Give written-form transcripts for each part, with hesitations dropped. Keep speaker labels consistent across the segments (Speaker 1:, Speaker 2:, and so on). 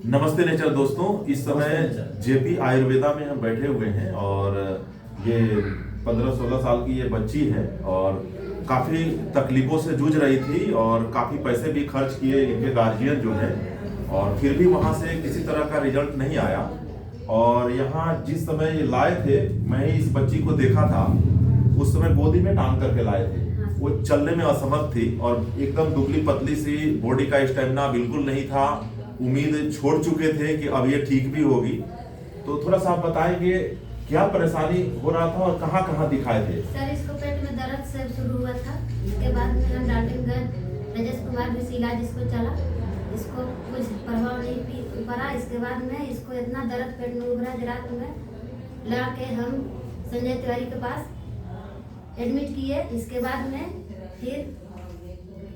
Speaker 1: नमस्ते नेचर दोस्तों, इस समय जेपी आयुर्वेदा में हम बैठे हुए हैं और ये 15-16 साल की ये बच्ची है और काफ़ी तकलीफों से जूझ रही थी और काफ़ी पैसे भी खर्च किए इनके गार्जियन जो है, और फिर भी वहाँ से किसी तरह का रिजल्ट नहीं आया। और यहाँ जिस समय ये लाए थे, मैं ही इस बच्ची को देखा था, उस समय गोदी में टांग करके लाए थे। वो चलने में असमर्थ थी और एकदम दुबली पतली सी, बॉडी का स्टेमिना बिल्कुल नहीं था। उम्मीद छोड़ चुके थे कि अब ये ठीक भी होगी। तो थोड़ा सा आप बताएंगे क्या परेशानी हो रहा था और कहाँ कहाँ दिखाए थे?
Speaker 2: सर, इसको पेट में दर्द से शुरू हुआ था। इसके बाद में हम डाल्टनगंज रजत कुमार भी इलाज इसको चला, इसको कुछ प्रभाव नहीं पड़ा। इसके बाद में इसको इतना दर्द पेट में उभरा, रात में ला के हम संजय तिवारी के पास एडमिट किए। इसके बाद में फिर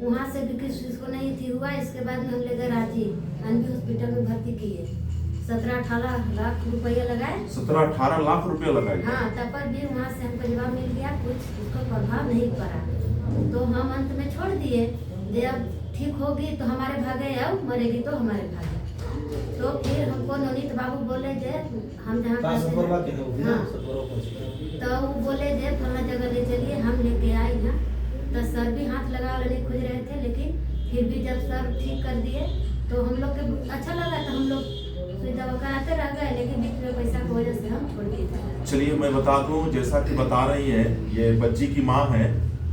Speaker 2: वहाँ से भी कुछ इसको नहीं थी हुआ। इसके बाद में हम ले गए रांची अन्वी हॉस्पिटल में भर्ती किए। 17-18 लाख रुपया लगाए।
Speaker 1: 17-18 लाख रुपया लगाए?
Speaker 2: हाँ, तब पर भी वहाँ से हमको जवाब मिल गया, कुछ उसका प्रभाव नहीं पड़ा। तो हम अंत में छोड़ दिए, जब ठीक होगी तो हमारे भागे आओ, मरेगी तो हमारे भागे। तो फिर हमको नवनीत बाबू बोले जे हम जहाँ हाँ, तो वो बोले जे फला जगह ले चलिए। हम लेके आए यहाँ, तो सर भी हाथ लगा नहीं खोज रहे थे, लेकिन फिर भी जब सर ठीक कर दिए तो हम लोग के अच्छा लगा। तो हम लोग सुई दवा कराते रह गए, लेकिन बीच में पैसा की वजह से हम छोड़ दिए।
Speaker 1: चलिए मैं बता दूं, जैसा कि बता रही है, ये बच्ची की माँ है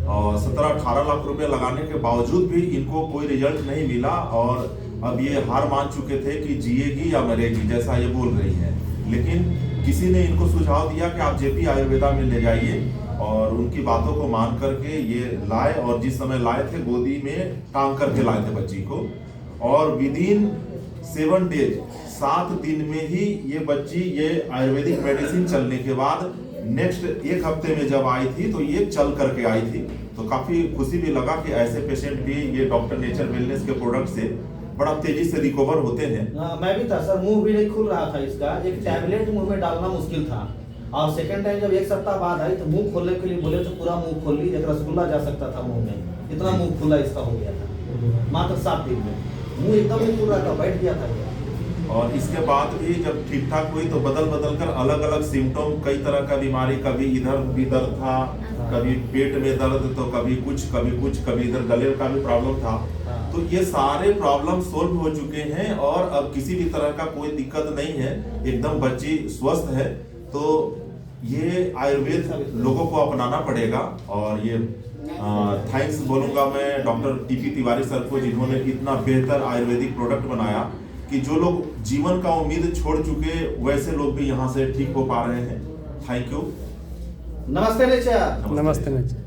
Speaker 1: और 17-18 लाख रुपए लगाने के बावजूद भी इनको कोई रिजल्ट नहीं मिला और अब ये हार मान चुके थे कि जिएगी या मरेगी, जैसा ये बोल रही है। लेकिन किसी ने इनको सुझाव दिया कि आप जेपी आयुर्वेदा में ले जाइए, और उनकी बातों को मान करके ये लाए। और जिस समय लाए थे, गोदी में टांग करके लाए थे बच्ची को, और विदिन 7 डेज 7 दिन में ही ये बच्ची, ये आयुर्वेदिक मेडिसिन चलने के बाद नेक्स्ट 1 हफ्ते में जब आई थी तो ये चल करके आई थी। तो काफी खुशी भी लगा कि ऐसे पेशेंट भी ये डॉक्टर नेचर वेलनेस के प्रोडक्ट से बड़ा तेजी से रिकवर होते हैं।
Speaker 3: मैं भी था सर, मुंह भी नहीं खुल रहा था इसका। एक टैबलेट मुंह में डालना मुश्किल था, और सेकंड टाइम जब 1 सप्ताह बाद आई तो मुंह खोलने के लिए बोले तो पूरा मुंह खोल ली, एक रसगुल्ला जा सकता था मुंह में, इतना मुंह खुला इसका हो गया था मात्र 7 दिन में। मुंह एकदम नहीं खुल रहा था, बैठ गया था।
Speaker 1: और इसके बाद भी जब ठीक ठाक हुई तो बदल बदल कर अलग अलग सिम्टम, कई तरह का बीमारी, कभी इधर भी दर्द था, कभी पेट में दर्द, तो कभी कुछ, कभी इधर गले का भी प्रॉब्लम था। तो ये सारे प्रॉब्लम सोल्व हो चुके हैं और अब किसी भी तरह का कोई दिक्कत नहीं है, एकदम बच्ची स्वस्थ है। तो ये आयुर्वेद लोगों को अपनाना पड़ेगा। और ये थैंक्स बोलूँगा मैं डॉक्टर टीपी तिवारी सर को, जिन्होंने इतना बेहतर आयुर्वेदिक प्रोडक्ट बनाया कि जो लोग जीवन का उम्मीद छोड़ चुके, वैसे लोग भी यहाँ से ठीक हो पा रहे हैं। Thank you.
Speaker 3: नमस्ते नेचर।
Speaker 4: नमस्ते नेचर।